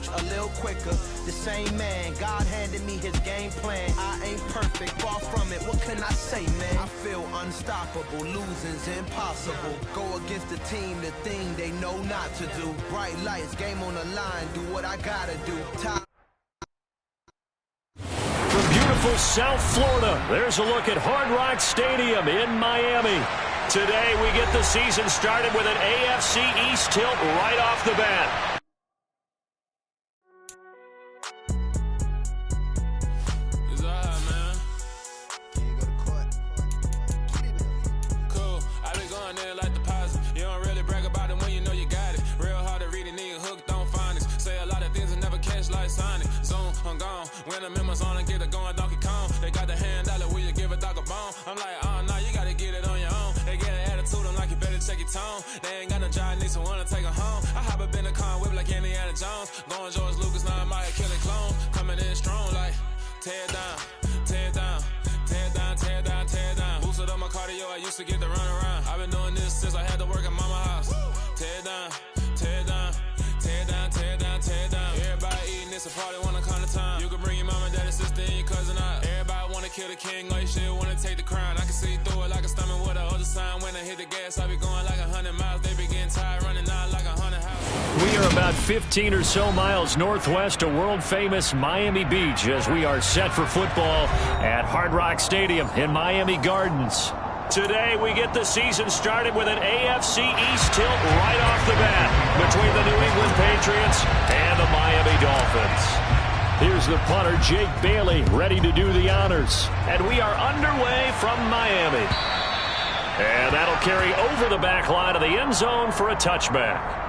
switch a little quicker. The same man, God handed me his game plan. I ain't perfect, far from it, what can I say, man? I feel unstoppable, losing's impossible. Go against the team, the thing they know not to do. Bright lights, game on the line, do what I gotta do. From beautiful South Florida, there's a look at Hard Rock Stadium in Miami. Today, we get the season started with an AFC East tilt right off the bat. I'm gone. When the members on and get it going, Donkey Kong. They got the hand dollar, will you give a dog a bone? I'm like, oh, no, you gotta get it on your own. They get an attitude, I'm like, you better check your tone. They ain't got no job, need someone to take her home. I hop up in the car, whip like Indiana Jones. Going George Lucas, now I'm out here killing clones. Coming in strong, like, tear down, tear down, tear down, tear down, tear down. Boosted up my cardio, I used to get to run around. I've been doing this since I had to work at mama house. Tear down, tear down, tear down, tear down, tear down. Everybody eating this, a party wanna come to time. You can bring your mama, daddy, sister, and your cousin out. Everybody wanna kill the king, or you shit wanna take the crown. I can see through it like a stomach with a other sign. When I hit the gas, I be going like 100 miles. They be getting tired, running out like 100 houses. We are about 15 or so miles northwest of world-famous Miami Beach as we are set for football at Hard Rock Stadium in Miami Gardens. Today, we get the season started with an AFC East tilt right off the bat between the New England Patriots and the Miami Dolphins. Here's the punter, Jake Bailey, ready to do the honors. And we are underway from Miami. And that'll carry over the back line of the end zone for a touchback.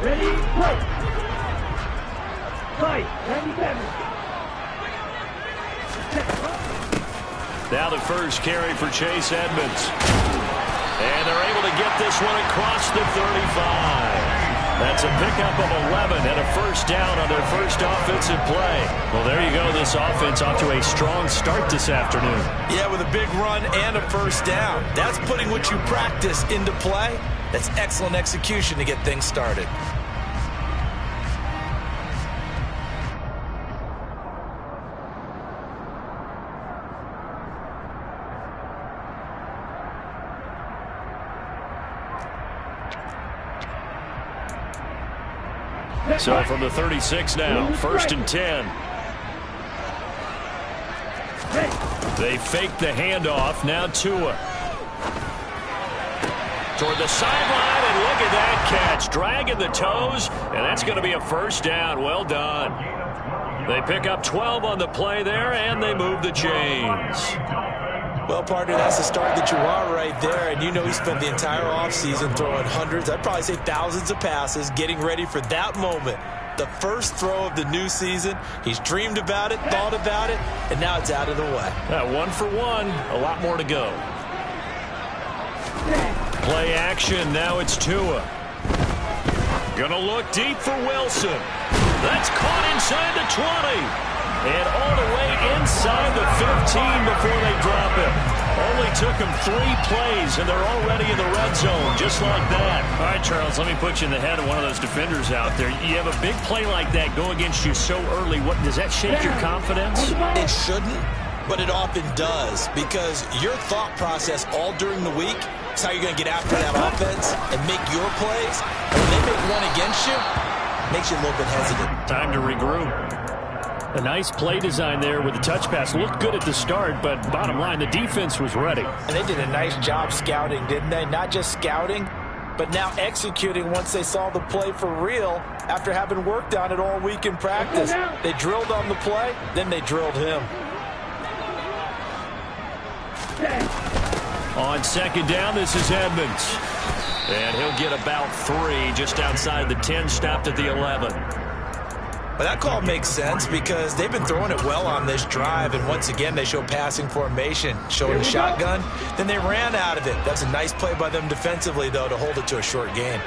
Ready, play. Play, 97. Now the first carry for Chase Edmonds. And they're able to get this one across the 35. That's a pickup of 11 and a first down on their first offensive play. Well, there you go. This offense off to a strong start this afternoon. Yeah, with a big run and a first down. That's putting what you practice into play. That's excellent execution to get things started. So from the 36 now, first and 10. They fake the handoff. Now Tua. Toward the sideline, and look at that catch. Dragging the toes, and that's going to be a first down. Well done. They pick up 12 on the play there, and they move the chains. Well, partner, that's the start that you want right there. And you know he spent the entire offseason throwing hundreds, I'd probably say thousands of passes, getting ready for that moment. The first throw of the new season. He's dreamed about it, thought about it, and now it's out of the way. 1 for 1, a lot more to go. Play action, now it's Tua. Gonna look deep for Wilson. That's caught inside the 20. And all the way inside the 15 before they drop him. Only took him 3 plays, and they're already in the red zone, just like that. All right, Charles, let me put you in the head of one of those defenders out there. You have a big play like that go against you so early. What does that shake your confidence? It shouldn't, but it often does, because your thought process all during the week is how you're going to get after that offense and make your plays. And when they make one against you, it makes you a little bit hesitant. Time to regroup. A nice play design there with the touch pass. Looked good at the start, but bottom line, the defense was ready. And they did a nice job scouting, didn't they? Not just scouting, but now executing once they saw the play for real after having worked on it all week in practice. They drilled on the play, then they drilled him. On second down, this is Edmonds. And he'll get about 3 just outside the 10, stopped at the 11. Well, that call makes sense because they've been throwing it well on this drive, and once again they show passing formation, showing a shotgun, then they ran out of it. That's a nice play by them defensively, though, to hold it to a short gain.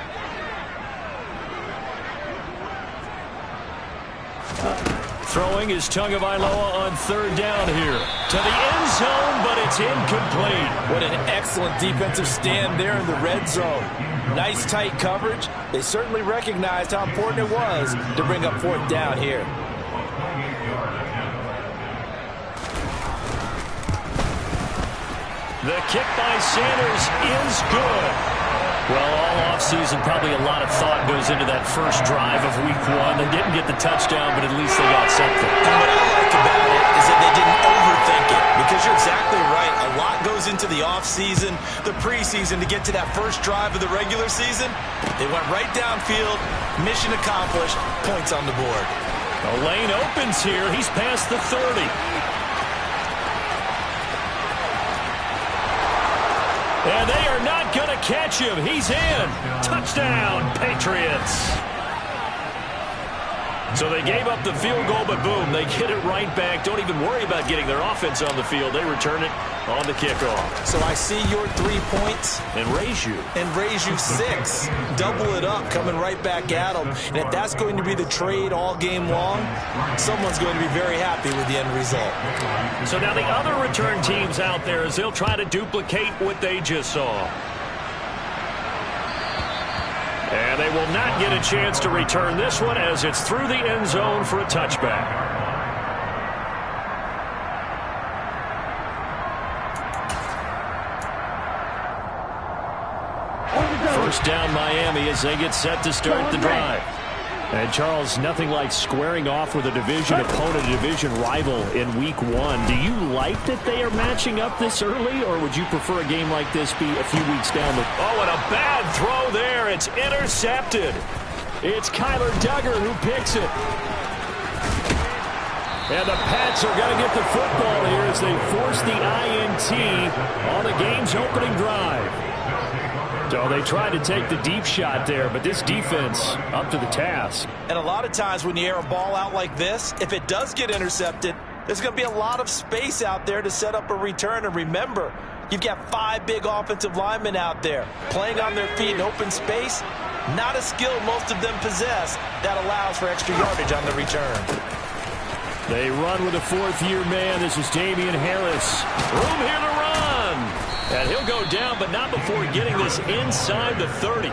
Throwing is Tagovailoa on third down here. To the end zone, but it's incomplete. What an excellent defensive stand there in the red zone. Nice tight coverage. They certainly recognized how important it was to bring up fourth down here. The kick by Sanders is good. Well, all offseason, probably a lot of thought goes into that first drive of week 1. They didn't get the touchdown, but at least they got something. And what I like about it is that they didn't overthink it, because you're exactly right. A lot goes into the offseason, the preseason, to get to that first drive of the regular season. They went right downfield, mission accomplished, points on the board. The lane opens here. He's past the 30. And they are not going to catch him. He's in. Touchdown, Patriots. So they gave up the field goal, but boom, they get it right back. Don't even worry about getting their offense on the field. They return it on the kickoff. So I see your 3 points. And raise you. And raise you 6. Double it up, coming right back at them. And if that's going to be the trade all game long, someone's going to be very happy with the end result. So now the other return teams out there, as they'll try to duplicate what they just saw. And they will not get a chance to return this one as it's through the end zone for a touchback. First down Miami as they get set to start the drive. And Charles, nothing like squaring off with a division opponent, a division rival in week 1. Do you like that they are matching up this early, or would you prefer a game like this be a few weeks down the... Oh, and a bad throw there. It's intercepted. It's Kyler Duggar who picks it. And the Pats are going to get the football here as they force the INT on the game's opening drive. So they tried to take the deep shot there, but this defense up to the task. And a lot of times when you air a ball out like this, if it does get intercepted, there's going to be a lot of space out there to set up a return. And remember, you've got 5 big offensive linemen out there playing on their feet in open space. Not a skill most of them possess that allows for extra yardage on the return. They run with a 4th-year man. This is Damian Harris. Room here to run. And he'll go down, but not before getting this inside the 30.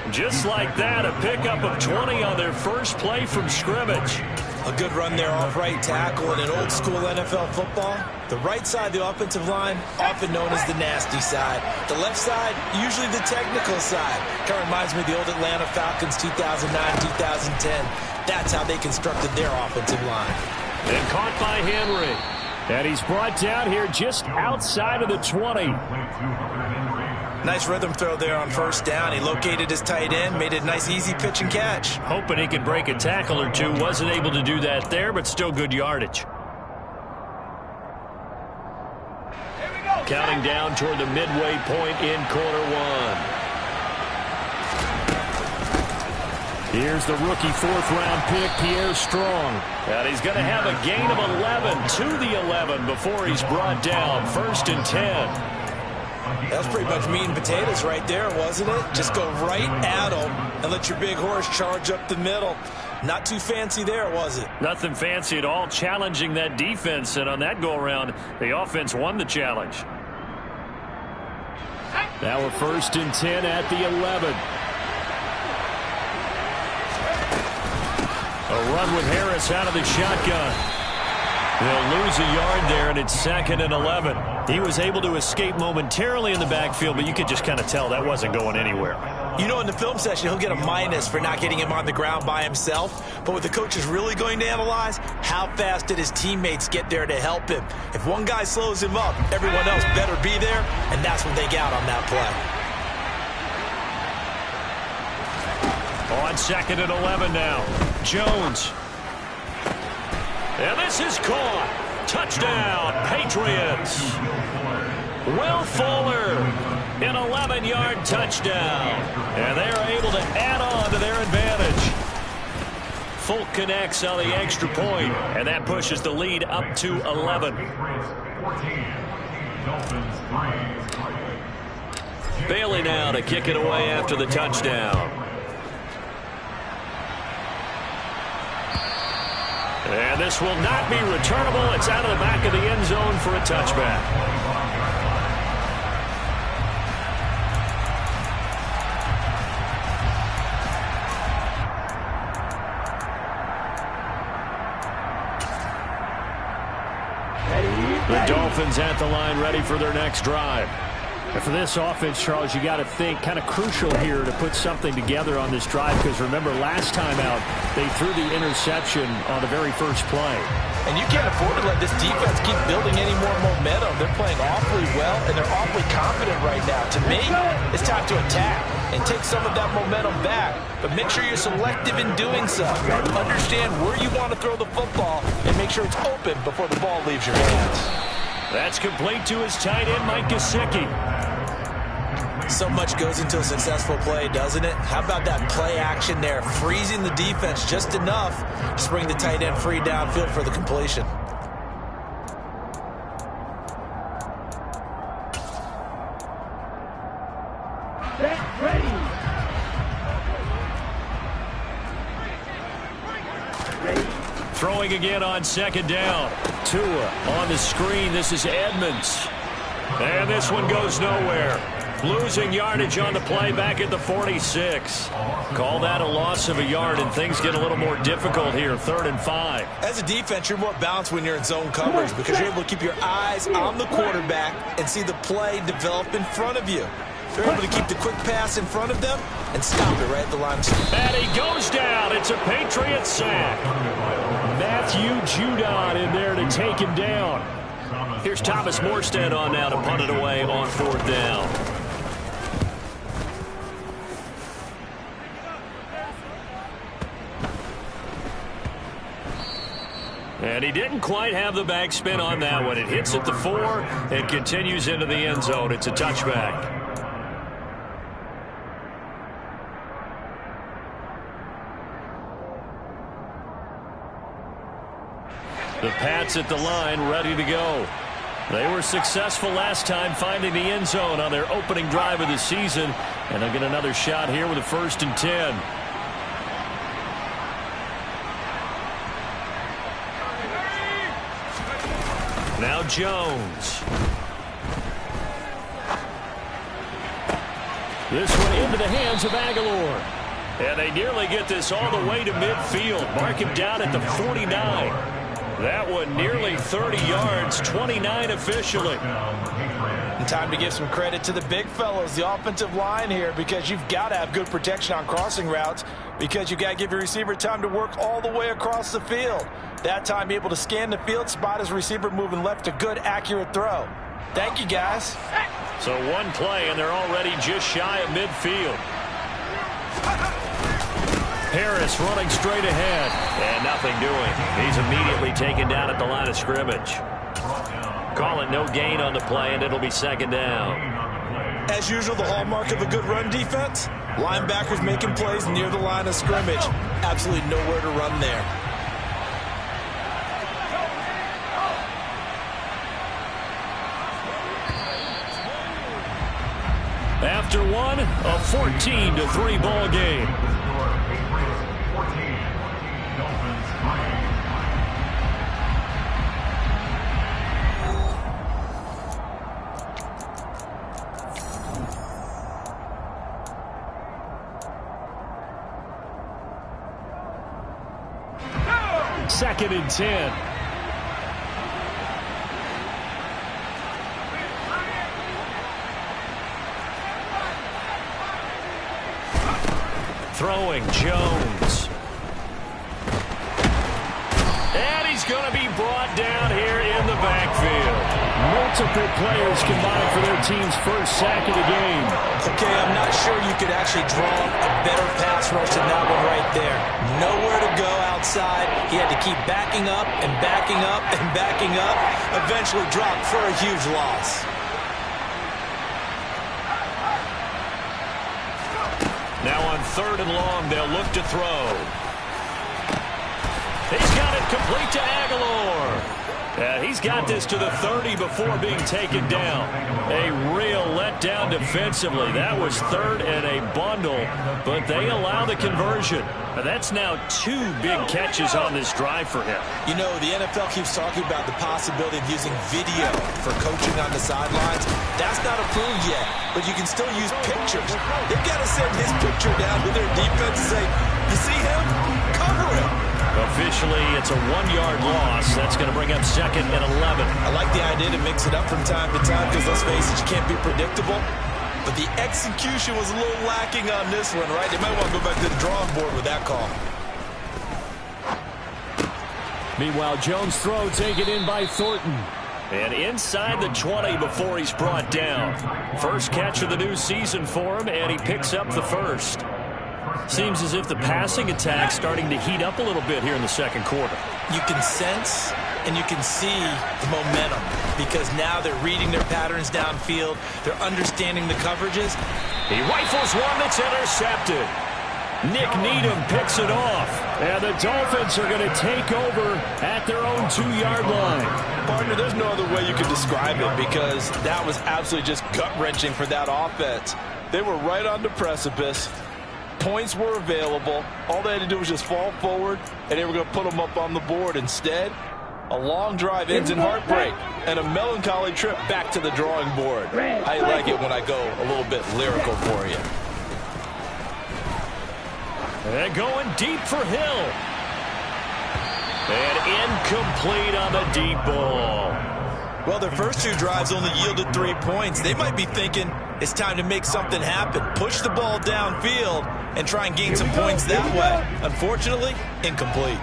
Just like that, a pickup of 20 on their first play from scrimmage. A good run there off right tackle in an old-school NFL football. The right side of the offensive line, often known as the nasty side. The left side, usually the technical side. Kind of reminds me of the old Atlanta Falcons 2009-2010. That's how they constructed their offensive line. And caught by Henry. And he's brought down here just outside of the 20. Nice rhythm throw there on first down. He located his tight end, made it a nice easy pitch and catch. Hoping he could break a tackle or two. Wasn't able to do that there, but still good yardage. Counting down toward the midway point in quarter 1. Here's the rookie 4th-round pick, Pierre Strong. And he's going to have a gain of 11 to the 11 before he's brought down. 1st and 10. That was pretty much meat and potatoes right there, wasn't it? Just go right at him and let your big horse charge up the middle. Not too fancy there, was it? Nothing fancy at all, challenging that defense. And on that go-around, the offense won the challenge. Now a 1st and 10 at the 11. A run with Harris out of the shotgun. They'll lose a yard there, and it's 2nd and 11. He was able to escape momentarily in the backfield, but you could just kind of tell that wasn't going anywhere. You know, in the film session, he'll get a minus for not getting him on the ground by himself. But what the coach is really going to analyze, how fast did his teammates get there to help him? If one guy slows him up, everyone else better be there, and that's what they got on that play. On 2nd and 11 now. Jones. And this is caught. Touchdown, Patriots. Will Fuller, an 11-yard touchdown. And they are able to add on to their advantage. Folk connects on the extra point, and that pushes the lead up to 11. Bailey now to kick it away after the touchdown. And this will not be returnable. It's out of the back of the end zone for a touchback. The Dolphins at the line ready for their next drive. And for this offense, Charles, you got to think kind of crucial here to put something together on this drive, because remember last time out they threw the interception on the very first play. And you can't afford to let this defense keep building any more momentum. They're playing awfully well, and they're awfully confident right now. To me, it's time to attack and take some of that momentum back. But make sure you're selective in doing so. Understand where you want to throw the football and make sure it's open before the ball leaves your hands. That's complete to his tight end, Mike Gesicki. So much goes into a successful play, doesn't it? How about that play action there, freezing the defense just enough to bring the tight end free downfield for the completion. Set, ready. Throwing again on 2nd down. Tua on the screen. This is Edmonds. And this one goes nowhere. Losing yardage on the play back at the 46. Call that a loss of a yard, and things get a little more difficult here. 3rd and 5. As a defense, you're more balanced when you're in zone coverage because you're able to keep your eyes on the quarterback and see the play develop in front of you. They're able to keep the quick pass in front of them and stop it right at the line. And he goes down. It's a Patriot sack. Matthew Judon in there to take him down. Here's Thomas Morstead on now to punt it away on 4th down. And he didn't quite have the backspin on that one. It hits at the 4 and continues into the end zone. It's a touchback. The Pats at the line, ready to go. They were successful last time finding the end zone on their opening drive of the season. And they'll get another shot here with a 1st and 10. Now Jones. This one into the hands of Aguilar. And they nearly get this all the way to midfield. Mark him down at the 49. That one nearly 30 yards, 29 officially. And time to give some credit to the big fellows, the offensive line here, because you've got to have good protection on crossing routes, because you've got to give your receiver time to work all the way across the field. That time, be able to scan the field, spot his receiver moving left, a good, accurate throw. Thank you, guys. So one play, and they're already just shy of midfield. Harris running straight ahead, and nothing doing. He's immediately taken down at the line of scrimmage. Call it no gain on the play, and it'll be 2nd down. As usual, the hallmark of a good run defense, linebackers making plays near the line of scrimmage. Absolutely nowhere to run there. After one, a 14-3 ball game. Second and 10. Throwing Jones. And he's going to be brought down here in the backfield. Multiple players combined for their team's first sack of the game. Okay, I'm not sure you could actually draw a better pass rush than that one right there. Nowhere to go outside. He had to keep backing up and backing up and backing up. Eventually dropped for a huge loss. Now on 3rd and long, they'll look to throw. He's got it complete to Aguilar. He's got this to the 30 before being taken down. A real letdown defensively. That was 3rd and a bundle, but they allow the conversion. That's now 2 big catches on this drive for him. You know, the NFL keeps talking about the possibility of using video for coaching on the sidelines. That's not approved yet, but you can still use pictures. They've got to send his picture down to their defense and say, you see him? Cover him. Officially, it's a 1-yard loss. That's going to bring up 2nd and 11. I like the idea to mix it up from time to time because, let's face it, you can't be predictable. But the execution was a little lacking on this one, right? They might want to go back to the drawing board with that call. Meanwhile, Jones' throw taken in by Thornton. And inside the 20 before he's brought down. First catch of the new season for him, and he picks up the first. Seems as if the passing attack's starting to heat up a little bit here in the second quarter. You can sense and you can see the momentum because now they're reading their patterns downfield. They're understanding the coverages. He rifles one that's intercepted. Nick Needham picks it off. And the Dolphins are going to take over at their own 2-yard line. Partner, there's no other way you can describe it because that was absolutely just gut-wrenching for that offense. They were right on the precipice. Points were available. All they had to do was just fall forward, and they were going to put them up on the board. Instead, a long drive ends in heartbreak and a melancholy trip back to the drawing board. I like it when I go a little bit lyrical for you. And going deep for Hill. And incomplete on the deep ball. Well, their first 2 drives only yielded 3 points. They might be thinking it's time to make something happen. Push the ball downfield and try and gain some points that way. Unfortunately, incomplete.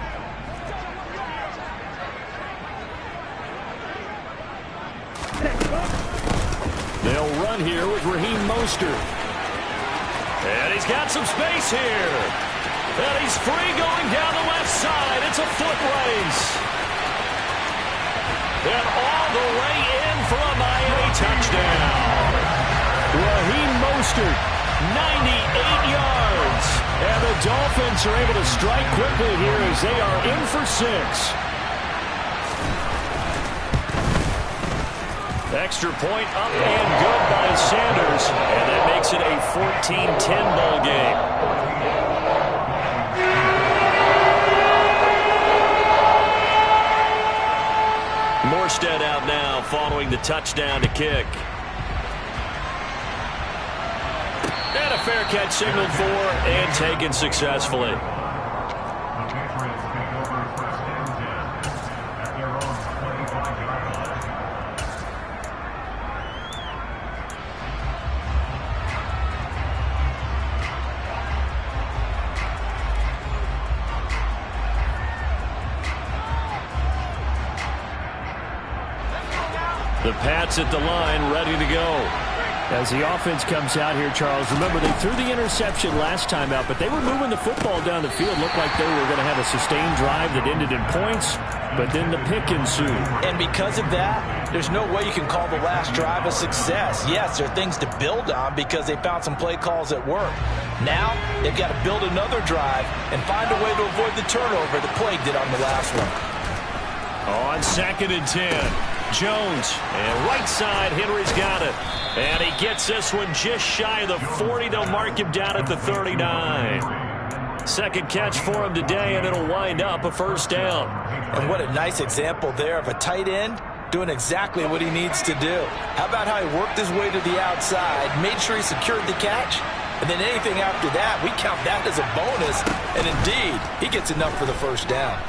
They'll run here with Raheem Mostert. And he's got some space here. And he's free going down the left side. It's a foot race. And all the way in for a Miami touchdown. Raheem Mostert, 98 yards. And the Dolphins are able to strike quickly here as they are in for 6. Extra point up and good by Sanders. And that makes it a 14-10 ball game. Morstead out now following the touchdown to kick. And a fair catch signaled for and taken successfully. The Pats at the line, ready to go. As the offense comes out here, Charles, remember they threw the interception last time out, but they were moving the football down the field. Looked like they were going to have a sustained drive that ended in points, but then the pick ensued. And because of that, there's no way you can call the last drive a success. Yes, there are things to build on because they found some play calls that work. Now, they've got to build another drive and find a way to avoid the turnover that plagued it on the last one. On 2nd and 10. Jones, and right side, Henry's got it. And he gets this one just shy of the 40. They'll mark him down at the 39. Second catch for him today, and it'll wind up a first down. And what a nice example there of a tight end doing exactly what he needs to do. How about how he worked his way to the outside, made sure he secured the catch, and then anything after that, we count that as a bonus. And indeed, he gets enough for the first down.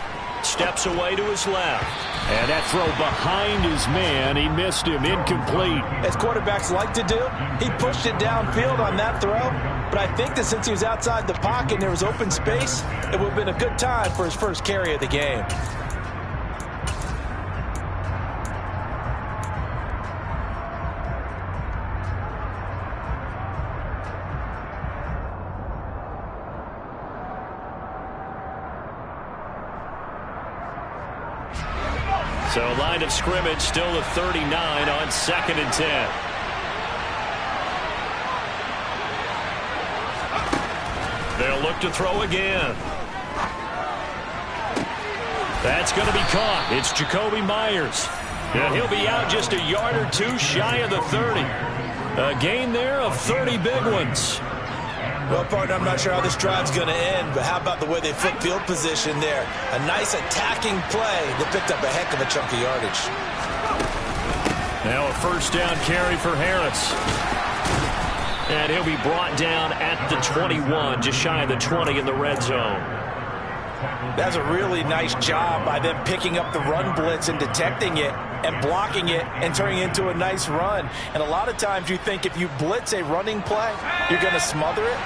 Steps away to his left. And that throw behind his man. He missed him. Incomplete. As quarterbacks like to do, he pushed it downfield on that throw. but I think that since he was outside the pocket and there was open space, it would have been a good time for his first carry of the game. So line of scrimmage still the 39 on 2nd and 10. They'll look to throw again. That's going to be caught. It's Jacoby Myers. And he'll be out just a yard or two shy of the 30. A gain there of 30 big ones. Well, partner, I'm not sure how this drive's going to end, but how about the way they flip field position there? A nice attacking play that picked up a heck of a chunk of yardage. Now a first down carry for Harris. And he'll be brought down at the 21, just shy of the 20 in the red zone. That's a really nice job by them picking up the run blitz and detecting it and blocking it and turning it into a nice run. And a lot of times you think if you blitz a running play, you're going to smother it.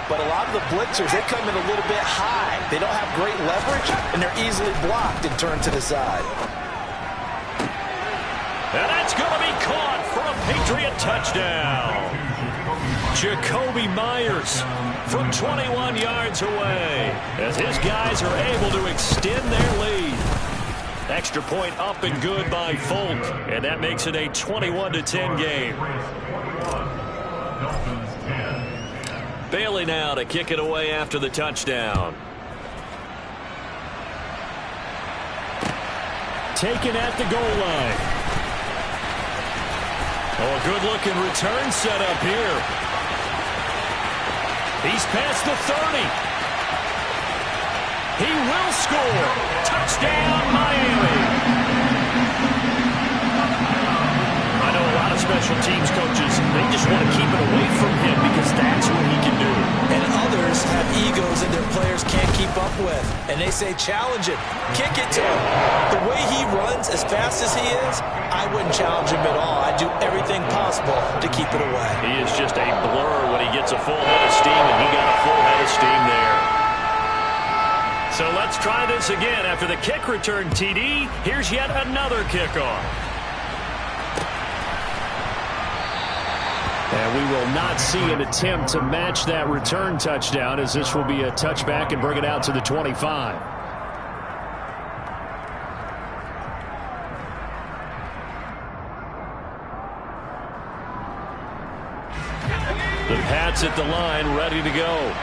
But a lot of the blitzers, they come in a little bit high. They don't have great leverage, and they're easily blocked and turned to the side. And that's going to be caught for a Patriot touchdown. Jacoby Myers from 21 yards away as his guys are able to extend their lead. Extra point up and good by Folk, and that makes it a 21-10 game. Bailey now to kick it away after the touchdown. Taken at the goal line. Oh, a good-looking return set up here. He's past the 30. He will score. Touchdown, Miami. I know a lot of special teams coaches, they just want to keep it away from him because that's what he can do. And others have egos that their players can't keep up with. And they say, challenge it. Kick it to him. The way he runs as fast as he is, I wouldn't challenge him at all. I'd do everything possible to keep it away. He is just a blur when he gets a full head of steam, and he got a full head of steam there. So let's try this again. After the kick return TD, here's yet another kickoff. And we will not see an attempt to match that return touchdown, as this will be a touchback and bring it out to the 25. The Pats at the line, ready to go.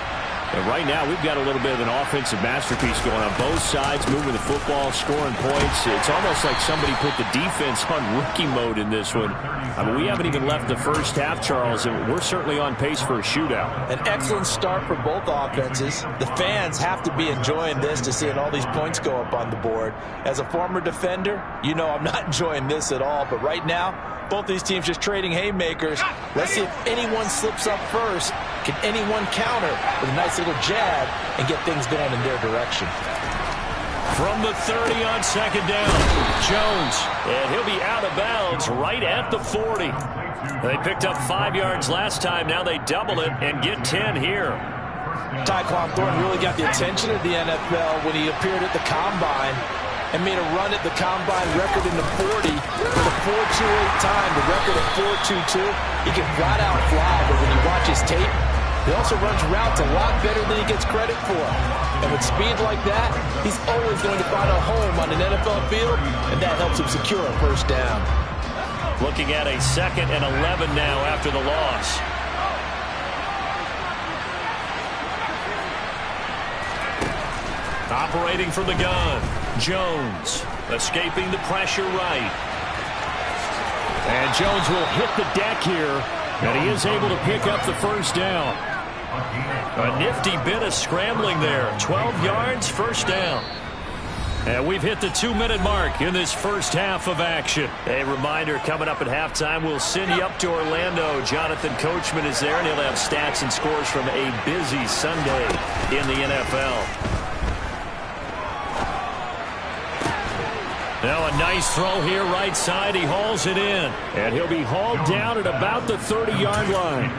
And right now, we've got a little bit of an offensive masterpiece going on both sides, moving the football, scoring points. It's almost like somebody put the defense on rookie mode in this one. I mean, we haven't even left the first half, Charles, and we're certainly on pace for a shootout. An excellent start for both offenses. The fans have to be enjoying this to seeing all these points go up on the board. As a former defender, you know I'm not enjoying this at all. But right now, both these teams just trading haymakers. Let's see if anyone slips up first. Can anyone counter with a nice little jab and get things going in their direction? From the 30 on second down, Jones, and he'll be out of bounds right at the 40. They picked up 5 yards last time. Now they double it and get 10 here. Tyquan Thornton really got the attention of the NFL when he appeared at the Combine and made a run at the Combine record in the 40 with a 4.28 time, the record of 4.22. He can flat out fly, but when you watch his tape, he also runs routes a lot better than he gets credit for. And with speed like that, he's always going to find a home on an NFL field, and that helps him secure a first down. Looking at a 2nd and 11 now after the loss. Operating from the gun, Jones escaping the pressure right. And Jones will hit the deck here, and he is able to pick up the first down. A nifty bit of scrambling there. 12 yards, first down. And we've hit the 2-minute mark in this first half of action. A reminder, coming up at halftime, we'll send you up to Orlando. Jonathan Coachman is there, and he'll have stats and scores from a busy Sunday in the NFL. Now a nice throw here right side. He hauls it in. And he'll be hauled down at about the 30-yard line.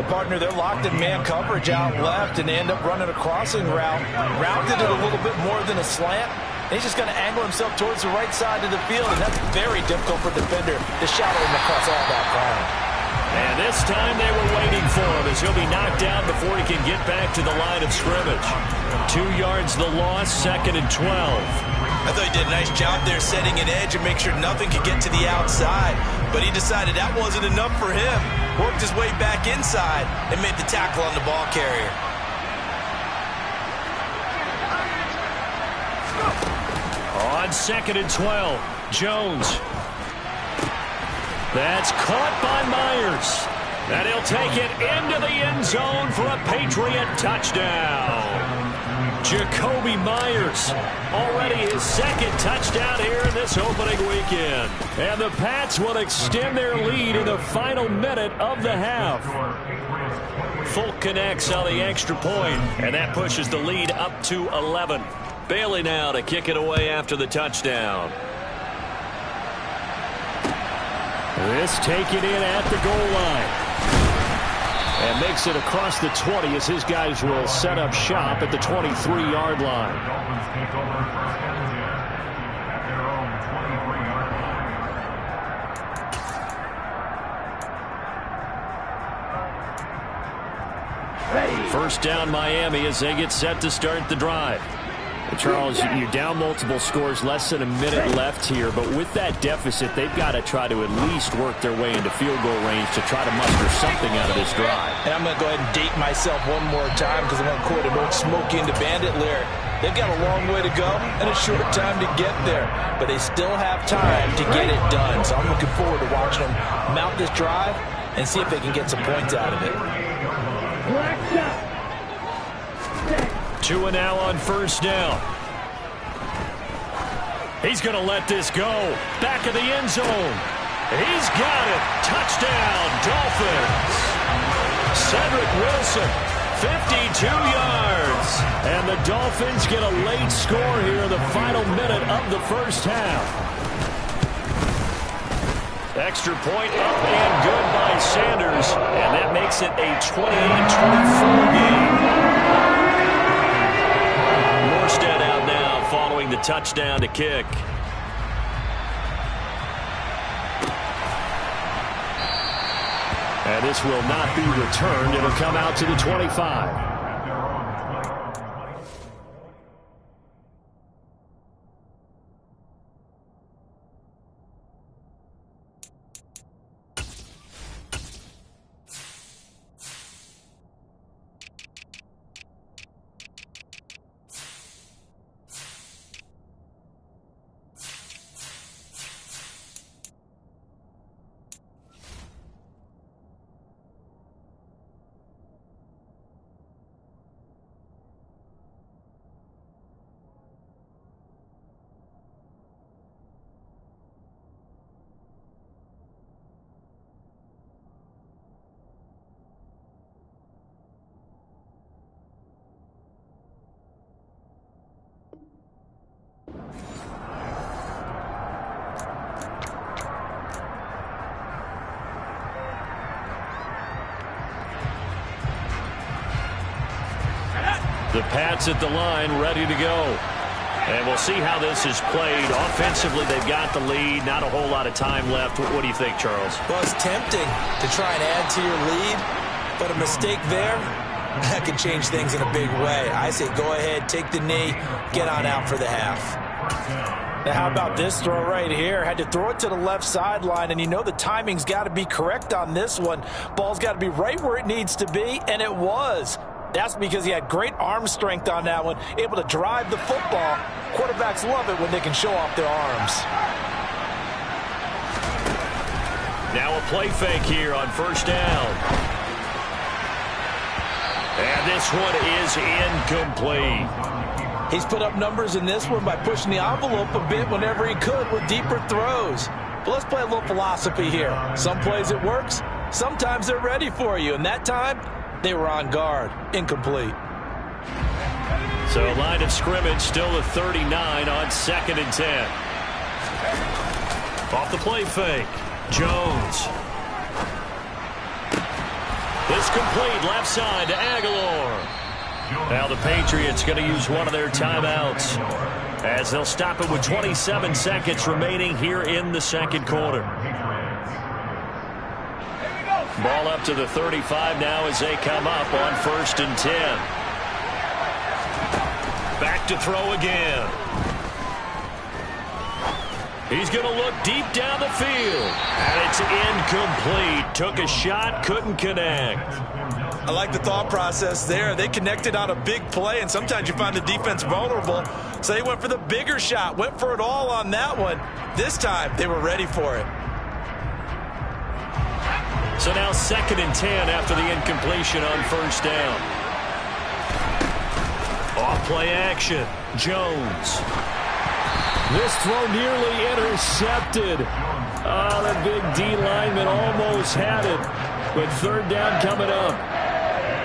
And, partner, they're locked in man coverage out left, and they end up running a crossing route. Rounded it a little bit more than a slant. He's just going to angle himself towards the right side of the field, and that's very difficult for a defender to shadow him across all that ground. And this time they were waiting for him as he'll be knocked down before he can get back to the line of scrimmage. 2 yards the loss, 2nd and 12. I thought he did a nice job there setting an edge and make sure nothing could get to the outside. But he decided that wasn't enough for him. Worked his way back inside and made the tackle on the ball carrier. On 2nd and 12, Jones. That's caught by Myers. And he'll take it into the end zone for a Patriot touchdown. Jacoby Myers, already his 2nd touchdown here in this opening weekend. And the Pats will extend their lead in the final minute of the half. Folk connects on the extra point, and that pushes the lead up to 11. Bailey now to kick it away after the touchdown. This taken in at the goal line. And makes it across the 20 as his guys will set up shop at the 23-yard line. First down Miami as they get set to start the drive. Charles, you're down multiple scores, less than a minute left here, but with that deficit, they've got to try to at least work their way into field goal range to try to muster something out of this drive. And I'm going to go ahead and date myself one more time because I'm going to quote an old Smokey and the Bandit lyric. They've got a long way to go and a short time to get there, but they still have time to get it done. So I'm looking forward to watching them mount this drive and see if they can get some points out of it. 2 and now on first down. He's going to let this go. Back of the end zone. He's got it. Touchdown, Dolphins. Cedric Wilson, 52 yards. And the Dolphins get a late score here in the final minute of the first half. Extra point up and good by Sanders. And that makes it a 28-24 game. Morstead out now following the touchdown to kick. And this will not be returned. It'll come out to the 25. The Pats at the line, ready to go. And we'll see how this is played. Offensively, they've got the lead. Not a whole lot of time left. What do you think, Charles? Well, it's tempting to try and add to your lead, but a mistake there, that could change things in a big way. I say go ahead, take the knee, get on out for the half. Now, how about this throw right here? Had to throw it to the left sideline, and you know the timing's got to be correct on this one. Ball's got to be right where it needs to be, and it was. That's because he had great arm strength on that one, able to drive the football. Quarterbacks love it when they can show off their arms. Now a play fake here on first down. And this one is incomplete. He's put up numbers in this one by pushing the envelope a bit whenever he could with deeper throws. But let's play a little philosophy here. Some plays it works, sometimes they're ready for you. And that time, they were on guard. Incomplete. So line of scrimmage still a 39 on 2nd and 10. Off the play fake. Jones. It's complete left side to Aguilar. Now the Patriots going to use one of their timeouts as they'll stop it with 27 seconds remaining here in the second quarter. Ball up to the 35 now as they come up on 1st and 10. Back to throw again. He's going to look deep down the field. And it's incomplete. Took a shot, couldn't connect. I like the thought process there. They connected on a big play, and sometimes you find the defense vulnerable. So they went for the bigger shot, went for it all on that one. This time, they were ready for it. So now 2nd and 10 after the incompletion on 1st down. Off play action. Jones. This throw nearly intercepted. Oh, the big D lineman almost had it. But 3rd down coming up.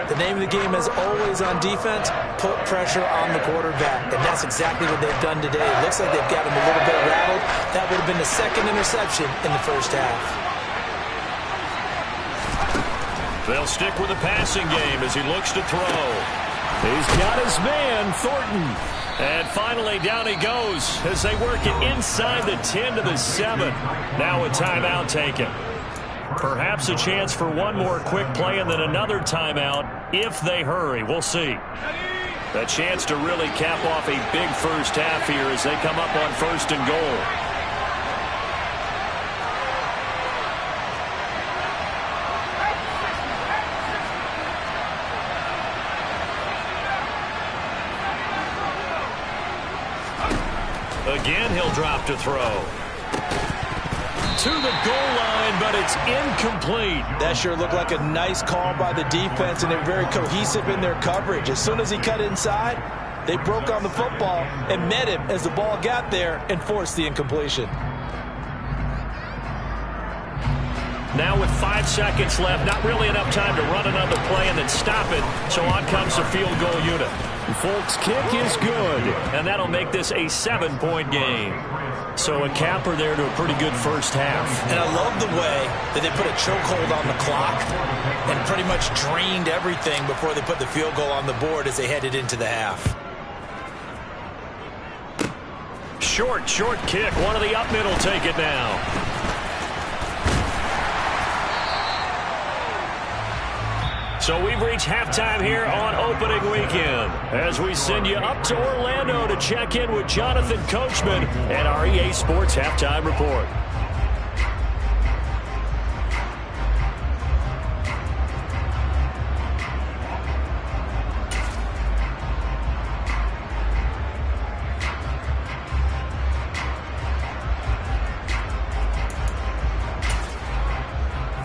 The name of the game is always on defense, put pressure on the quarterback. And that's exactly what they've done today. It looks like they've got him a little bit rattled. That would have been the 2nd interception in the 1st half. They'll stick with the passing game as he looks to throw. He's got his man, Thornton. And finally, down he goes as they work it inside the 10 to the 7. Now a timeout taken. Perhaps a chance for one more quick play and then another timeout if they hurry. We'll see. A chance to really cap off a big 1st half here as they come up on 1st and goal. Again, he'll drop to throw. To the goal line, but it's incomplete. That sure looked like a nice call by the defense, and they're very cohesive in their coverage. As soon as he cut inside, they broke on the football and met him as the ball got there and forced the incompletion. Now with 5 seconds left, not really enough time to run another play and then stop it. So on comes the field goal unit. Folks, kick is good, and that'll make this a 7-point game. So a capper there to a pretty good 1st half. And I love the way that they put a chokehold on the clock and pretty much drained everything before they put the field goal on the board as they headed into the half. Short kick. One of the up middle take it now. So we've reached halftime here on opening weekend as we send you up to Orlando to check in with Jonathan Coachman and our EA Sports Halftime Report.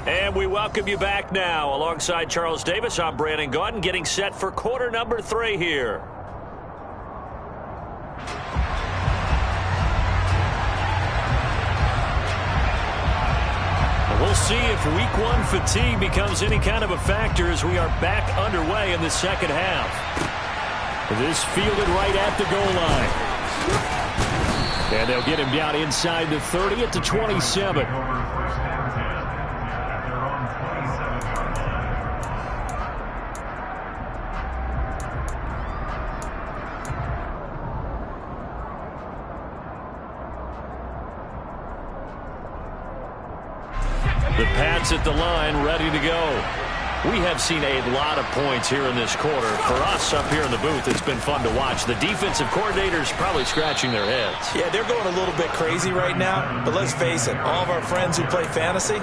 And we welcome you back now. Alongside Charles Davis, I'm Brandon Gaudin, getting set for quarter number 3 here. We'll see if week 1 fatigue becomes any kind of a factor as we are back underway in the second half. This fielded right at the goal line. And they'll get him down inside the 30 at the 27. The Pats at the line, ready to go. We have seen a lot of points here in this quarter. For us up here in the booth, it's been fun to watch. The defensive coordinators probably scratching their heads. Yeah, they're going a little bit crazy right now. But let's face it, all of our friends who play fantasy,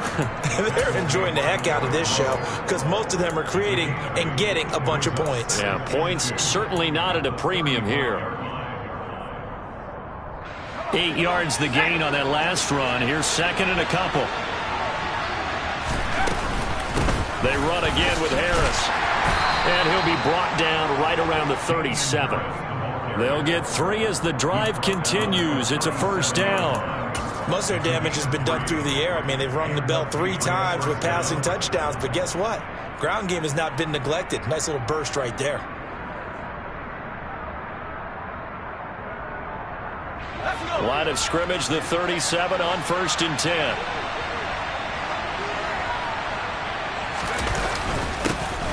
they're enjoying the heck out of this show because most of them are creating and getting a bunch of points. Yeah, points certainly not at a premium here. 8 yards the gain on that last run. Here's 2nd and a couple. They run again with Harris. And he'll be brought down right around the 37. They'll get 3 as the drive continues. It's a 1st down. Most of their damage has been done through the air. I mean, they've rung the bell 3 times with passing touchdowns. But guess what? Ground game has not been neglected. Nice little burst right there. of scrimmage, the 37 on 1st and 10.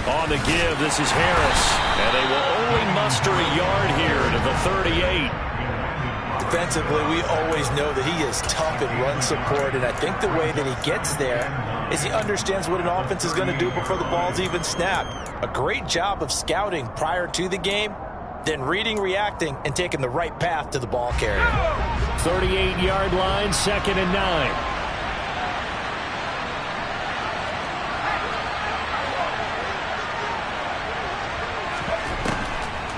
On the give, this is Harris. And they will only muster a yard here to the 38. Defensively, we always know that he is tough in run support, and I think the way that he gets there is he understands what an offense is going to do before the ball's even snapped. A great job of scouting prior to the game, then reading, reacting, and taking the right path to the ball carrier. 38-yard line, 2nd and 9.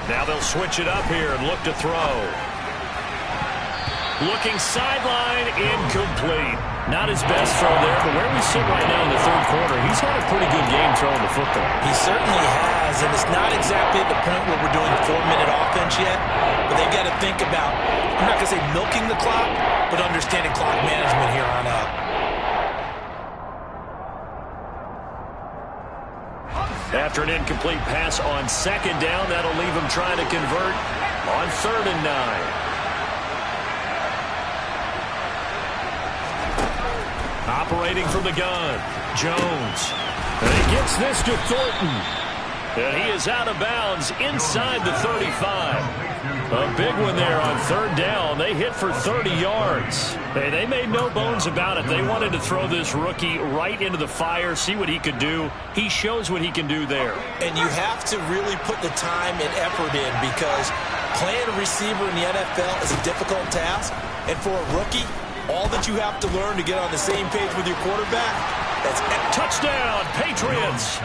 Now they'll switch it up here and look to throw. Looking sideline, incomplete. Not his best throw there, but where we sit right now in the 3rd quarter, he's had a pretty good game throwing the football. He certainly has, and it's not exactly at the point where we're doing 4-minute offense yet, but they've got to think about, I'm not going to say milking the clock, but understanding clock management here on out. After an incomplete pass on 2nd down, that'll leave him trying to convert on 3rd and 9. Operating from the gun, Jones. And he gets this to Thornton. And he is out of bounds inside the 35. A big one there on 3rd down. They hit for 30 yards. Hey, they made no bones about it. They wanted to throw this rookie right into the fire, see what he could do. He shows what he can do there. And you have to really put the time and effort in, because playing a receiver in the NFL is a difficult task. And for a rookie, all that you have to learn to get on the same page with your quarterback, that's touchdown, Patriots.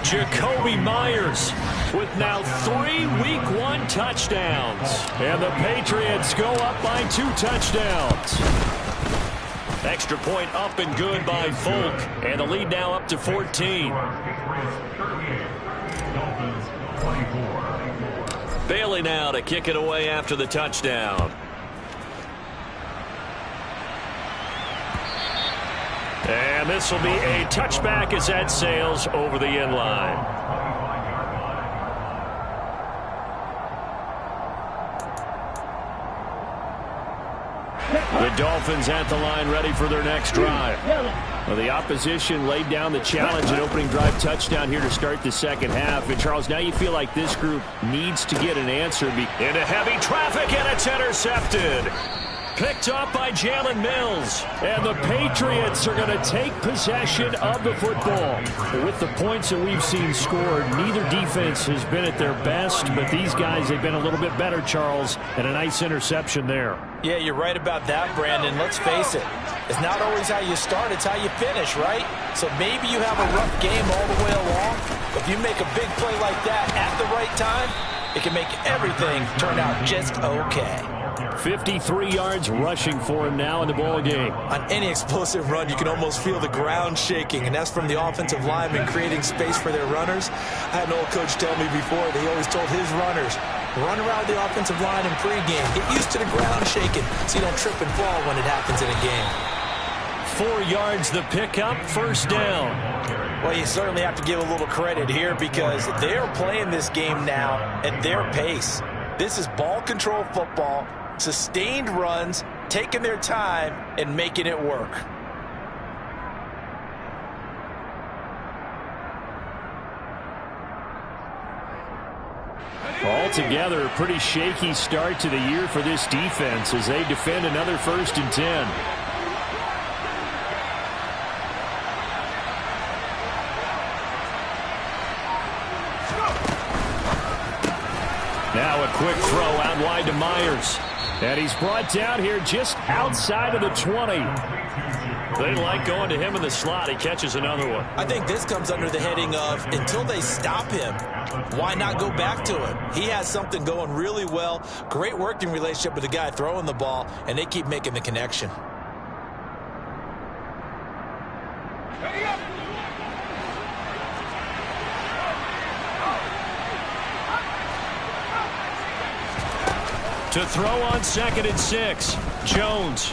Jacoby Myers with now 3 Week 1 touchdowns. And the Patriots go up by 2 touchdowns. Extra point up and good by Folk. And the lead now up to 14. Bailey now to kick it away after the touchdown. And this will be a touchback as that sails over the end line. The Dolphins at the line, ready for their next drive. Well, the opposition laid down the challenge at opening drive touchdown here to start the 2nd half. And, Charles, now you feel like this group needs to get an answer. Into heavy traffic, and it's intercepted. Picked up by Jalen Mills. And the Patriots are going to take possession of the football. With the points that we've seen scored, neither defense has been at their best, but these guys have been a little bit better, Charles, and a nice interception there. Yeah, you're right about that, Brandon. Let's face it. It's not always how you start, it's how you finish, right? So maybe you have a rough game all the way along. If you make a big play like that at the right time, it can make everything turn out just okay. 53 yards rushing for him now in the ball game. On any explosive run, you can almost feel the ground shaking, and that's from the offensive linemen creating space for their runners. I had an old coach tell me before that he always told his runners, run around the offensive line in pregame. Get used to the ground shaking so you don't trip and fall when it happens in a game. 4 yards the pickup, 1st down. Well, you certainly have to give a little credit here, because they're playing this game now at their pace. This is ball control football, sustained runs, taking their time and making it work. Altogether, a pretty shaky start to the year for this defense as they defend another 1st and 10. Now a quick throw out wide to Myers. And he's brought down here just outside of the 20. They like going to him in the slot. He catches another one. I think this comes under the heading of, until they stop him, why not go back to him? He has something going really well. Great working relationship with the guy throwing the ball, and they keep making the connection. To throw on 2nd and 6, Jones.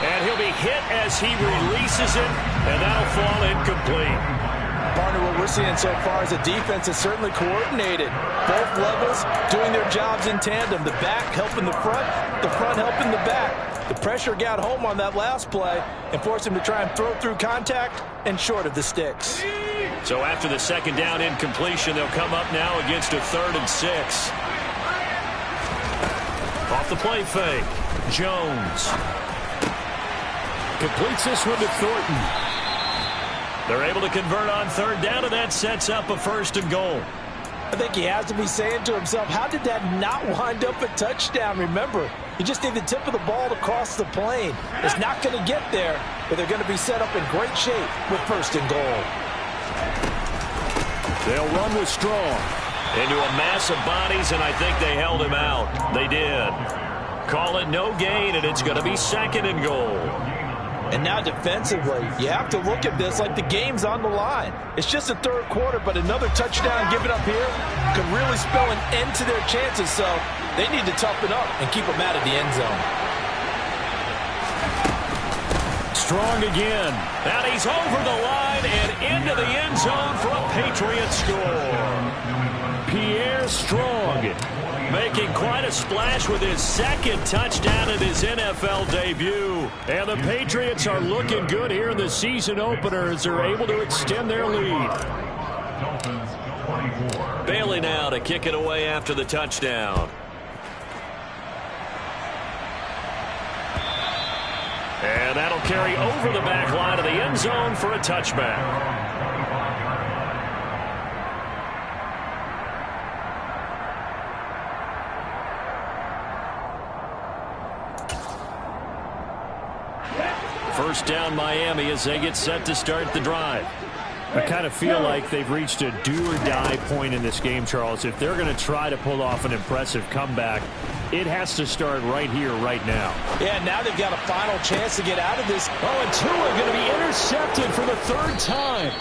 And he'll be hit as he releases it, and that'll fall incomplete. Partner, what we're seeing so far is a defense that's certainly coordinated. Both levels doing their jobs in tandem. The back helping the front helping the back. The pressure got home on that last play and forced him to try and throw through contact and short of the sticks. So after the second down incompletion, they'll come up now against a 3rd and 6. Off the play fake, Jones completes this one to Thornton. They're able to convert on 3rd down, and that sets up a 1st and goal. I think he has to be saying to himself, how did that not wind up a touchdown? Remember, you just need the tip of the ball to cross the plane. It's not going to get there, but they're going to be set up in great shape with 1st and goal. They'll run with Strong into a mass of bodies, and I think they held him out. They did. Call it no gain, and it's going to be 2nd and goal. And now defensively, you have to look at this like the game's on the line. It's just the 3rd quarter, but another touchdown given up here could really spell an end to their chances, so they need to toughen up and keep them out of the end zone. Strong again. And he's over the line and into the end zone for a Patriots score. Pierre Strong making quite a splash with his 2nd touchdown in his NFL debut. And the Patriots are looking good here in the season opener as they're able to extend their lead. Bailey now to kick it away after the touchdown. And that'll carry over the back line of the end zone for a touchback. First down Miami as they get set to start the drive. I kind of feel like they've reached a do-or-die point in this game, Charles. If they're going to try to pull off an impressive comeback, it has to start right here, right now. Yeah, now they've got a final chance to get out of this. Oh, and two are going to be intercepted for the 3rd time.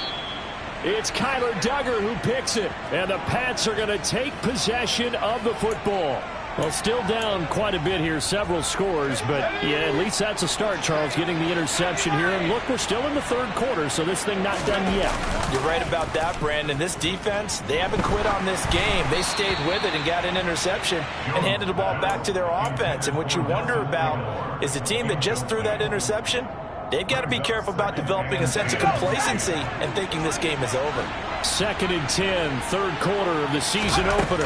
It's Kyler Duggar who picks it, and the Pats are going to take possession of the football. Well, still down quite a bit here, several scores, but yeah, at least that's a start, Charles, getting the interception here. And look, we're still in the 3rd quarter, so this thing not done yet. You're right about that, Brandon. This defense, they haven't quit on this game. They stayed with it and got an interception and handed the ball back to their offense. And what you wonder about is the team that just threw that interception, they've got to be careful about developing a sense of complacency and thinking this game is over. 2nd and 10, 3rd quarter of the season opener.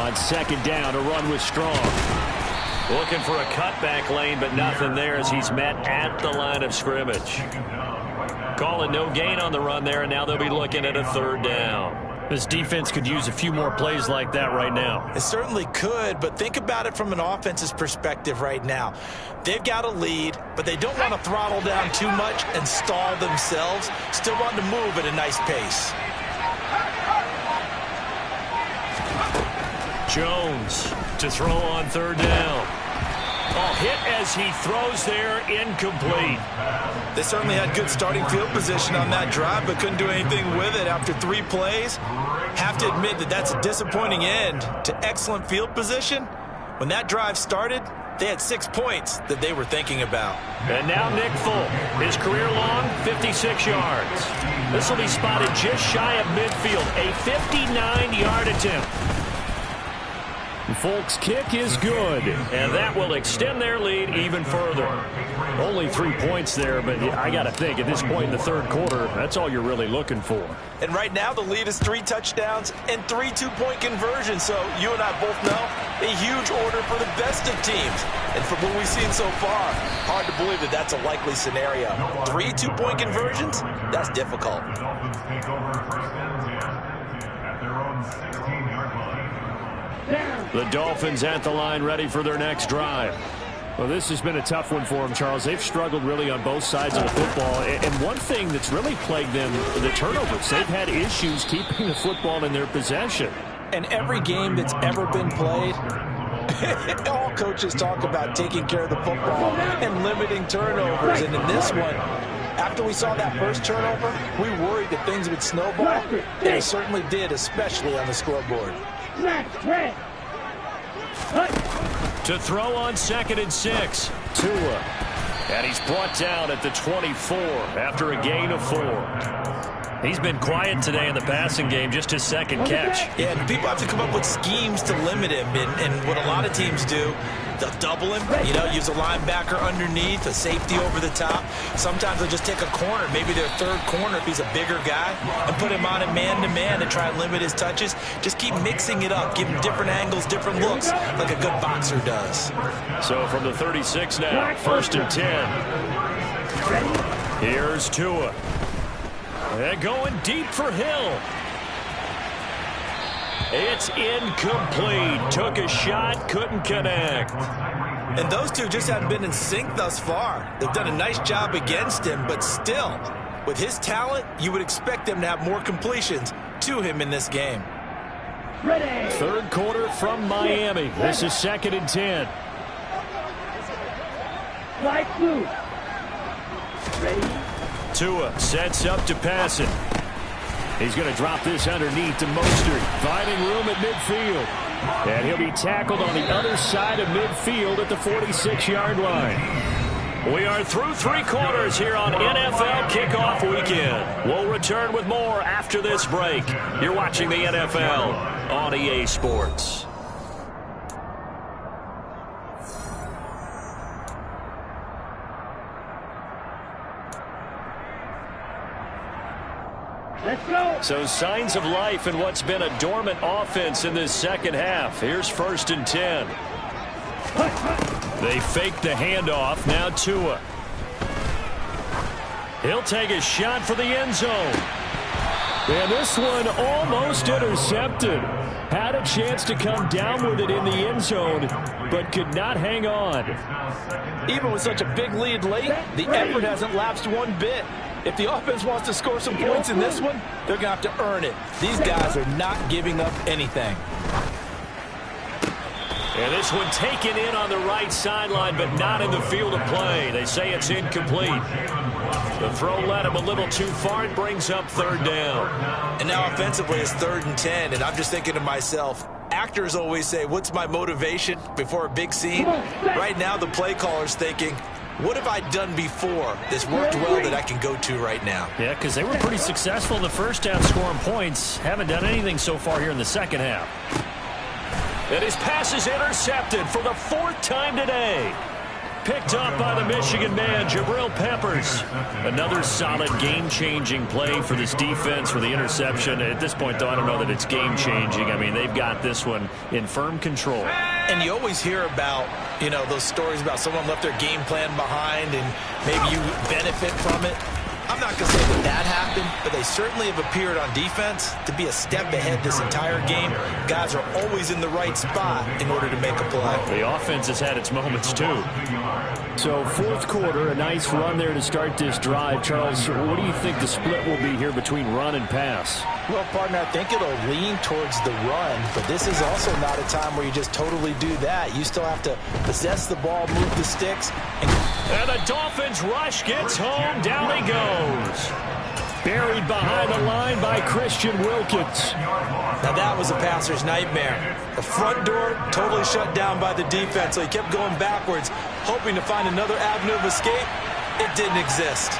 On 2nd down, a run with Strong. Looking for a cutback lane, but nothing there as he's met at the line of scrimmage. Calling no gain on the run there, and now they'll be looking at a 3rd down. This defense could use a few more plays like that right now. It certainly could, but think about it from an offense's perspective right now. They've got a lead, but they don't want to throttle down too much and stall themselves. Still want to move at a nice pace. Jones to throw on 3rd down. Oh, hit as he throws there, incomplete. They certainly had good starting field position on that drive, but couldn't do anything with it after 3 plays. Have to admit that that's a disappointing end to excellent field position. When that drive started, they had 6 points that they were thinking about. And now Nick Folk, his career long, 56 yards. This will be spotted just shy of midfield, a 59-yard attempt. Folk's kick is good, and that will extend their lead even further. Only 3 points there, but I got to think at this point in the 3rd quarter, that's all you're really looking for. And right now the lead is 3 touchdowns and 3 2-point conversions, so you and I both know a huge order for the best of teams. And from what we've seen so far, hard to believe that that's a likely scenario. 3 2-point conversions? That's difficult. The Dolphins at the line ready for their next drive. Well, this has been a tough one for them, Charles. They've struggled really on both sides of the football. And one thing that's really plagued them, the turnovers. They've had issues keeping the football in their possession. And every game that's ever been played, all coaches talk about taking care of the football and limiting turnovers. And in this one, after we saw that first turnover, we worried that things would snowball. And they certainly did, especially on the scoreboard. To throw on 2nd and 6. Tua And he's brought down at the 24 after a gain of 4. He's been quiet today in the passing game, just his second catch. Yeah, and people have to come up with schemes to limit him. And what a lot of teams do, they'll double him, use a linebacker underneath, a safety over the top. Sometimes they'll just take a corner, maybe their third corner if he's a bigger guy, and put him on a man-to-man and try and limit his touches. Just keep mixing it up, give him different angles, different looks, like a good boxer does. So from the 36 now, 1st and 10. Here's Tua. They're going deep for Hill. It's incomplete. Took a shot, couldn't connect. And those two just haven't been in sync thus far. They've done a nice job against him, but still, with his talent, you would expect them to have more completions to him in this game. Third quarter from Miami. This is 2nd and 10. Flag blue. Ready. Tua sets up to pass it. He's going to drop this underneath to Mostert, finding room at midfield. And he'll be tackled on the other side of midfield at the 46-yard line. We are through 3 quarters here on NFL Kickoff Weekend. We'll return with more after this break. You're watching the NFL on EA Sports. Let's go. So signs of life in what's been a dormant offense in this second half. Here's 1st and 10. They fake the handoff. Now Tua. He'll take a shot for the end zone. And this one almost intercepted. Had a chance to come down with it in the end zone, but could not hang on. Even with such a big lead late, the effort hasn't lapsed one bit. If the offense wants to score some points in this one, they're going to have to earn it. These guys are not giving up anything. And this one taken in on the right sideline, but not in the field of play. They say it's incomplete. The throw led him a little too far. It brings up 3rd down. And now offensively it's 3rd and 10, and I'm just thinking to myself, actors always say, what's my motivation before a big scene? Right now the play caller's thinking, what have I done before this worked well that I can go to right now? Yeah, because they were pretty successful in the first half scoring points. Haven't done anything so far here in the second half. And his pass is intercepted for the 4th time today. Picked up by the Michigan man, Jabril Peppers. Another solid game-changing play for this defense for the interception. At this point, though, I don't know that it's game-changing. I mean, they've got this one in firm control. And you always hear about, those stories about someone left their game plan behind and maybe you benefit from it. I'm not going to say that happened, but they certainly have appeared on defense to be a step ahead this entire game. Guys are always in the right spot in order to make a play. The offense has had its moments, too. So, 4th quarter, a nice run there to start this drive. Charles, what do you think the split will be here between run and pass? Well, partner, I think it'll lean towards the run, but this is also not a time where you just totally do that. You still have to possess the ball, move the sticks. And the Dolphins rush gets home. Down he goes. Buried behind the line by Christian Wilkins. Now that was a passer's nightmare. The front door totally shut down by the defense, so he kept going backwards, hoping to find another avenue of escape. It didn't exist.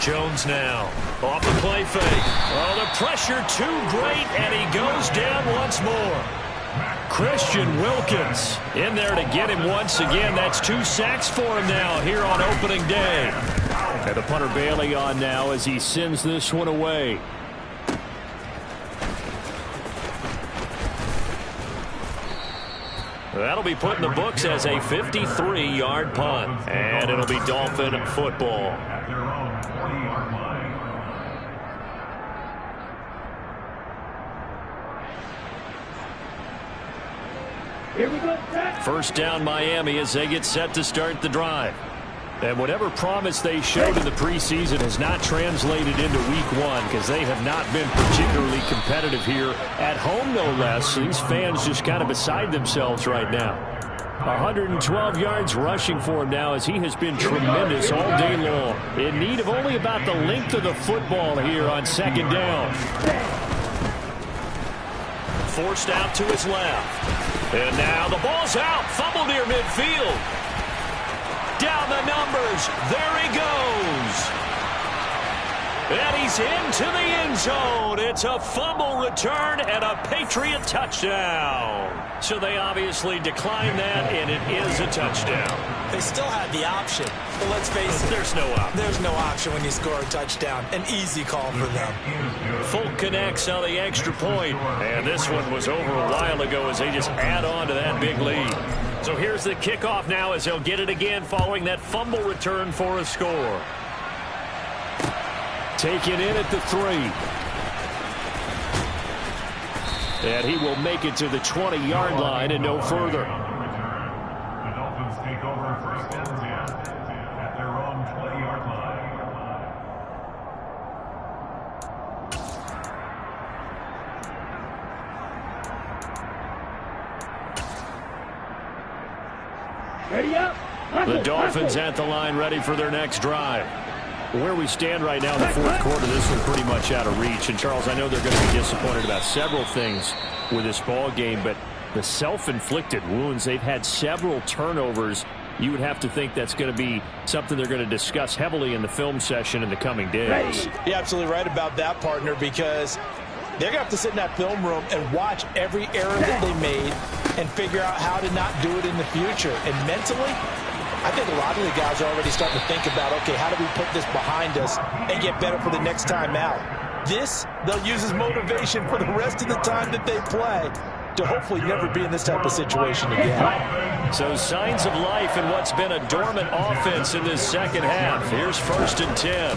Jones now off the play fake. Oh, the pressure too great, and he goes down once more. Christian Wilkins in there to get him once again. That's 2 sacks for him now here on opening day. And the punter Bailey on now as he sends this one away. That'll be put in the books as a 53-yard punt. And it'll be Dolphin football. Here we go, Jack. First down Miami as they get set to start the drive. And whatever promise they showed in the preseason has not translated into week 1 because they have not been particularly competitive here at home, no less. These fans just kind of beside themselves right now. 112 yards rushing for him now as he has been tremendous all day long. In need of only about the length of the football here on 2nd down. Forced out to his left. And now the ball's out. Fumble near midfield. Down the numbers. There he goes. And he's into the end zone. It's a fumble return and a Patriot touchdown. So they obviously declined that, and it is a touchdown. They still had the option, but let's face it. There's no option. There's no option when you score a touchdown. An easy call for them. Folk connects on the extra point, and this one was over a while ago as they just add on to that big lead. So here's the kickoff now as they'll get it again following that fumble return for a score. Taken in at the 3. And he will make it to the 20-yard line and no further. The Dolphins take over first and 10 at their own 20-yard Ready up. The Dolphins at the line ready for their next drive. Where we stand right now in the fourth quarter, this one's pretty much out of reach. And, Charles, I know they're going to be disappointed about several things with this ball game, but the self-inflicted wounds, they've had several turnovers. You would have to think that's going to be something they're going to discuss heavily in the film session in the coming days. You're absolutely right about that, partner, because they're going to have to sit in that film room and watch every error that they made and figure out how to not do it in the future. And mentally, I think a lot of the guys are already starting to think about, okay, how do we put this behind us and get better for the next time out? This, they'll use as motivation for the rest of the time that they play to hopefully never be in this type of situation again. So signs of life in what's been a dormant offense in this second half. Here's 1st and 10.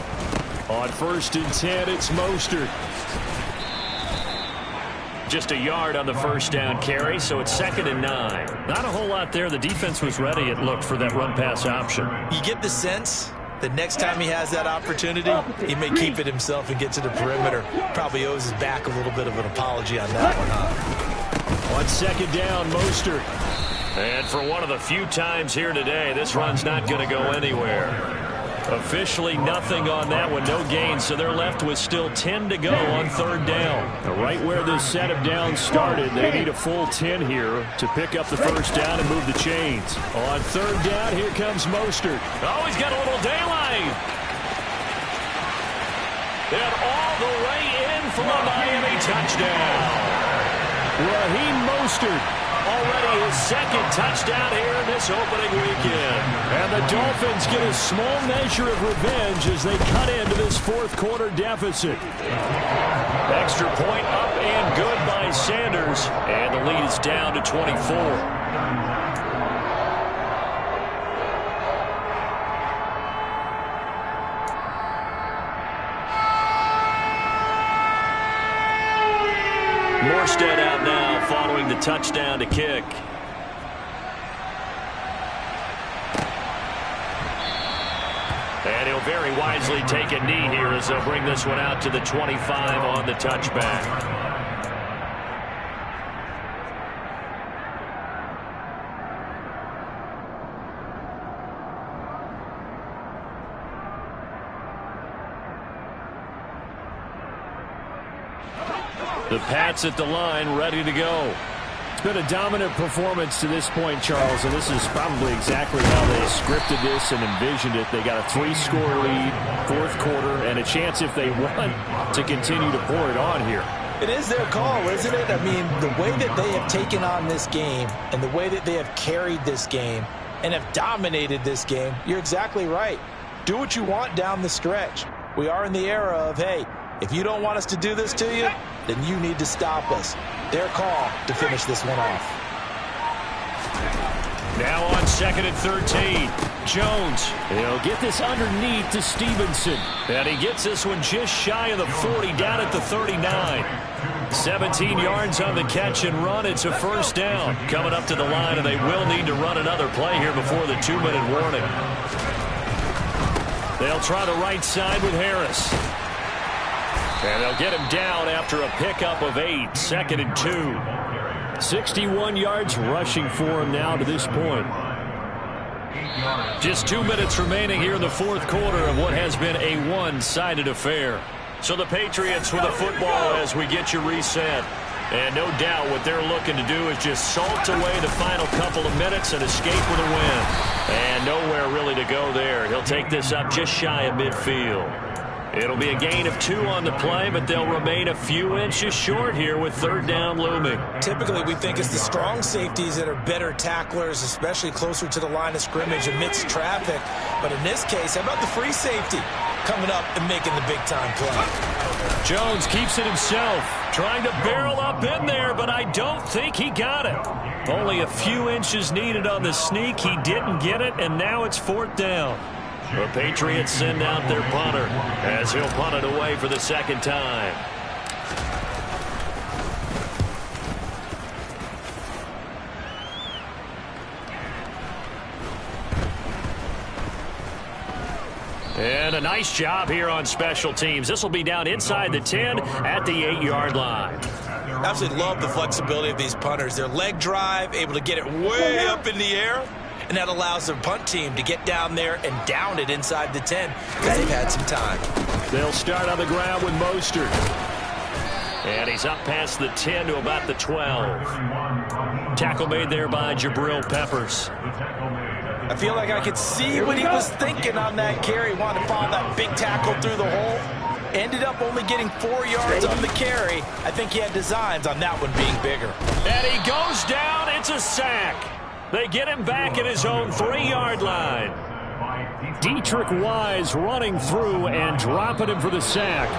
On 1st and 10, it's Mostert. Just a yard on the first down carry, so it's 2nd and 9. Not a whole lot there. The defense was ready, it looked, for that run-pass option. You get the sense that next time he has that opportunity, he may keep it himself and get to the perimeter. Probably owes his back a little bit of an apology on that one, huh? On 2nd down, Mostert. And for one of the few times here today, this run's not going to go anywhere. Officially nothing on that one, no gain, so they're left with still 10 to go on 3rd down. Now, right where this set of downs started, they need a full 10 here to pick up the first down and move the chains. On 3rd down, here comes Mostert. Oh, he's got a little daylight. And all the way in for a Miami touchdown. Raheem Mostert. Already his 2nd touchdown here in this opening weekend. And the Dolphins get a small measure of revenge as they cut into this fourth quarter deficit. Extra point up and good by Sanders. And the lead is down to 24. Morstead out now following the touchdown to kick. And he'll very wisely take a knee here as they'll bring this one out to the 25 on the touchback. The Pats at the line, ready to go. It's been a dominant performance to this point, Charles, and this is probably exactly how they scripted this and envisioned it. They got a 3-score lead, fourth quarter, and a chance, if they want, to continue to pour it on here. It is their call, isn't it? I mean, the way that they have taken on this game and the way that they have carried this game and have dominated this game, you're exactly right. Do what you want down the stretch. We are in the era of, hey, if you don't want us to do this to you, then you need to stop us. Their call to finish this one off. Now on 2nd and 13. Jones, he'll get this underneath to Stevenson. And he gets this one just shy of the 40, down at the 39. 17 yards on the catch and run. It's a first down. Coming up to the line, and they will need to run another play here before the 2-minute warning. They'll try the right side with Harris. And they'll get him down after a pickup of 8, 2nd and 2. 61 yards rushing for him now to this point. Just 2 minutes remaining here in the fourth quarter of what has been a one-sided affair. So the Patriots with the football as we get you reset. And no doubt what they're looking to do is just salt away the final couple of minutes and escape with a win. And nowhere really to go there. He'll take this up just shy of midfield. It'll be a gain of 2 on the play, but they'll remain a few inches short here with third down looming. Typically, we think it's the strong safeties that are better tacklers, especially closer to the line of scrimmage amidst traffic. But in this case, how about the free safety coming up and making the big-time play? Jones keeps it himself, trying to barrel up in there, but I don't think he got it. Only a few inches needed on the sneak. He didn't get it, and now it's fourth down. The Patriots send out their punter as he'll punt it away for the second time. And a nice job here on special teams. This will be down inside the 10 at the 8-yard line. Absolutely love the flexibility of these punters. Their leg drive, able to get it way up in the air, and that allows their punt team to get down there and down it inside the 10 because they've had some time. They'll start on the ground with Mostert. And he's up past the 10 to about the 12. Tackle made there by Jabril Peppers. I feel like I could see what he was thinking on that carry. Wanted to follow that big tackle through the hole. Ended up only getting 4 yards on the carry. I think he had designs on that one being bigger. And he goes down. It's a sack. They get him back at his own 3-yard line. Dietrich Wise running through and dropping him for the sack.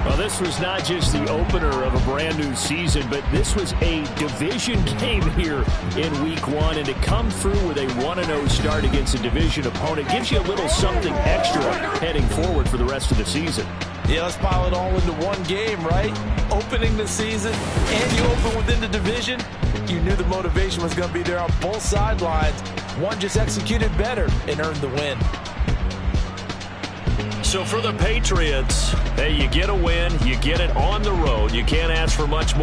Well, this was not just the opener of a brand-new season, but this was a division game here in Week 1. And to come through with a 1-0 start against a division opponent gives you a little something extra heading forward for the rest of the season. Yeah, let's pile it all into one game, right? Opening the season, and you open within the division. You knew the motivation was going to be there on both sidelines. One just executed better and earned the win. So for the Patriots, hey, you get a win, you get it on the road. You can't ask for much more.